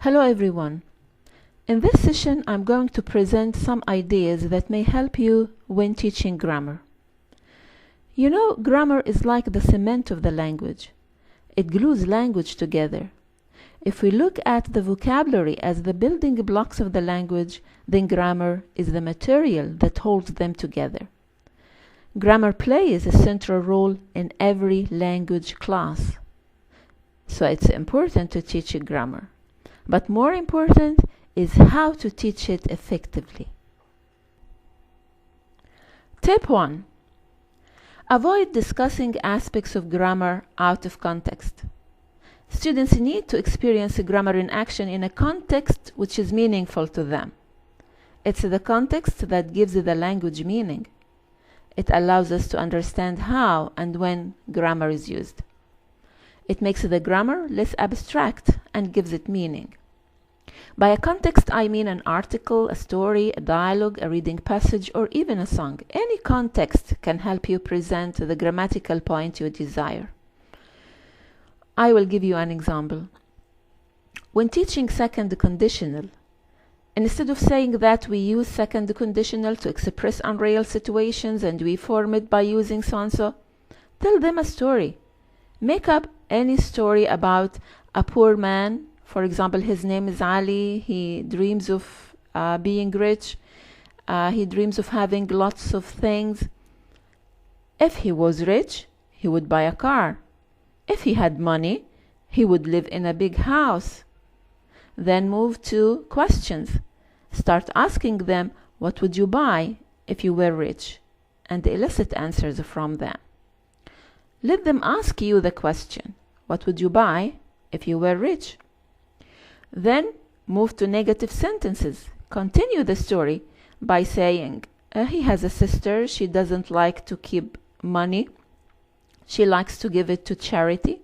Hello everyone. In this session I'm going to present some ideas that may help you when teaching grammar. You know, grammar is like the cement of the language. It glues language together. If we look at the vocabulary as the building blocks of the language, then grammar is the material that holds them together. Grammar plays a central role in every language class. So it's important to teach grammar. But more important is how to teach it effectively. Tip 1. Avoid discussing aspects of grammar out of context. Students need to experience grammar in action in a context which is meaningful to them. It's the context that gives the language meaning. It allows us to understand how and when grammar is used. It makes the grammar less abstract and gives it meaning. By a context, I mean an article, a story, a dialogue, a reading passage, or even a song. Any context can help you present the grammatical point you desire. I will give you an example. When teaching second conditional, instead of saying that we use second conditional to express unreal situations and we form it by using so-and-so, tell them a story. Make up any story about a poor man. For example, his name is Ali. He dreams of being rich. He dreams of having lots of things. If he was rich, he would buy a car. If he had money, he would live in a big house. Then move to questions. Start asking them, what would you buy if you were rich? And elicit answers from them. Let them ask you the question, what would you buy if you were rich? Then move to negative sentences. Continue the story by saying, he has a sister, she doesn't like to keep money. She likes to give it to charity.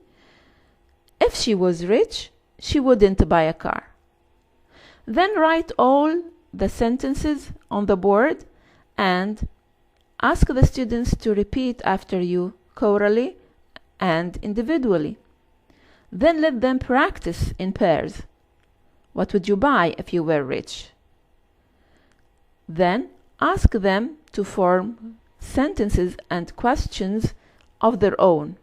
If she was rich, she wouldn't buy a car. Then write all the sentences on the board and ask the students to repeat after you chorally and individually. Then let them practice in pairs. What would you buy if you were rich? Then ask them to form sentences and questions of their own.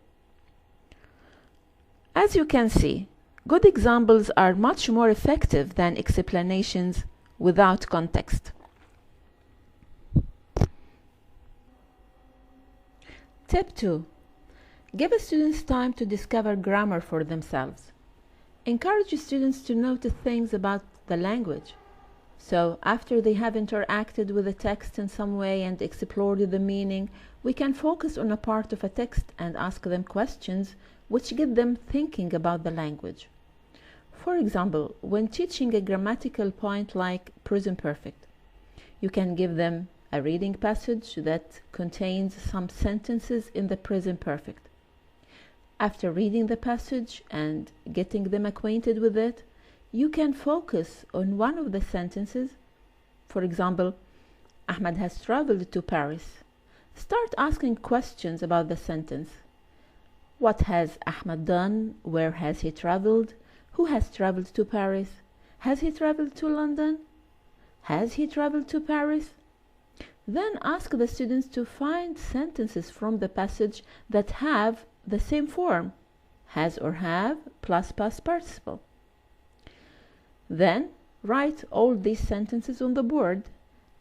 As you can see, good examples are much more effective than explanations without context. Tip 2. Give students time to discover grammar for themselves. Encourage students to notice things about the language. So, after they have interacted with the text in some way and explored the meaning, we can focus on a part of a text and ask them questions which get them thinking about the language. For example, when teaching a grammatical point like present perfect, you can give them a reading passage that contains some sentences in the present perfect. After reading the passage and getting them acquainted with it, you can focus on one of the sentences. For example, Ahmed has traveled to Paris. Start asking questions about the sentence. What has Ahmed done? Where has he traveled? Who has traveled to Paris? Has he traveled to London? Has he traveled to Paris? Then ask the students to find sentences from the passage that have the same form, has or have plus past participle. Then write all these sentences on the board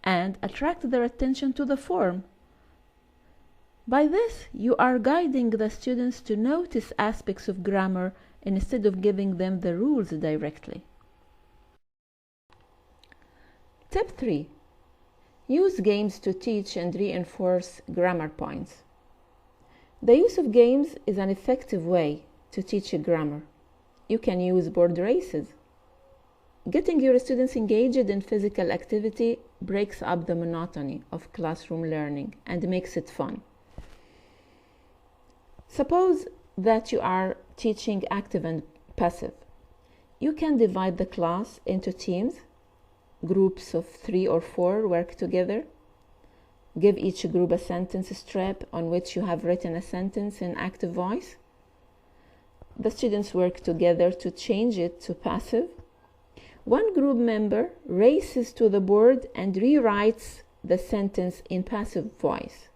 and attract their attention to the form. By this, you are guiding the students to notice aspects of grammar instead of giving them the rules directly. Tip 3. Use games to teach and reinforce grammar points. The use of games is an effective way to teach grammar. You can use board races. Getting your students engaged in physical activity breaks up the monotony of classroom learning and makes it fun. Suppose that you are teaching active and passive. You can divide the class into teams. Groups of 3 or 4 work together. Give each group a sentence strip on which you have written a sentence in active voice. The students work together to change it to passive. One group member races to the board and rewrites the sentence in passive voice,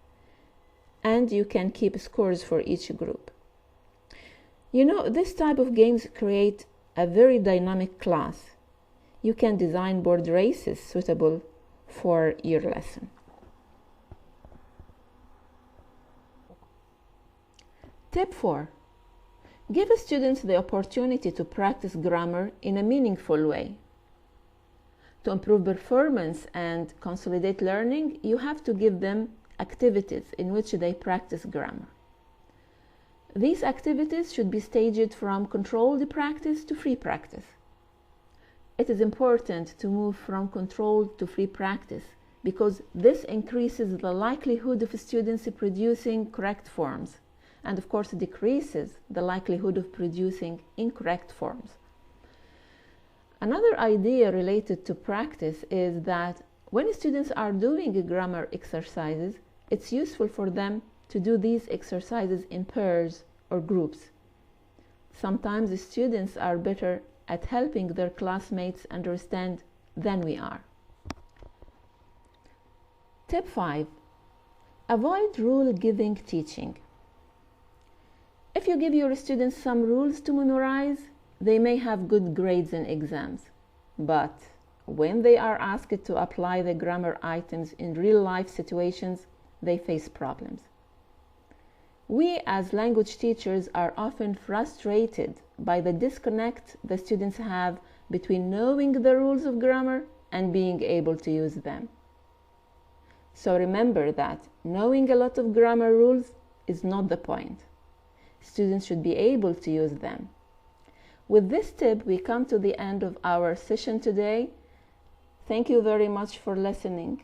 and you can keep scores for each group. You know, this type of games create a very dynamic class. You can design board races suitable for your lesson. Tip 4. Give students the opportunity to practice grammar in a meaningful way. To improve performance and consolidate learning, you have to give them activities in which they practice grammar. These activities should be staged from controlled practice to free practice. It is important to move from controlled to free practice because this increases the likelihood of students producing correct forms, and of course decreases the likelihood of producing incorrect forms. Another idea related to practice is that when students are doing grammar exercises, it's useful for them to do these exercises in pairs or groups. Sometimes the students are better at helping their classmates understand than we are. Tip 5. Avoid rule-giving teaching. If you give your students some rules to memorize, they may have good grades in exams. But when they are asked to apply the grammar items in real-life situations, they face problems. We as language teachers are often frustrated by the disconnect the students have between knowing the rules of grammar and being able to use them. So remember that knowing a lot of grammar rules is not the point. Students should be able to use them. With this tip, we come to the end of our session today. Thank you very much for listening.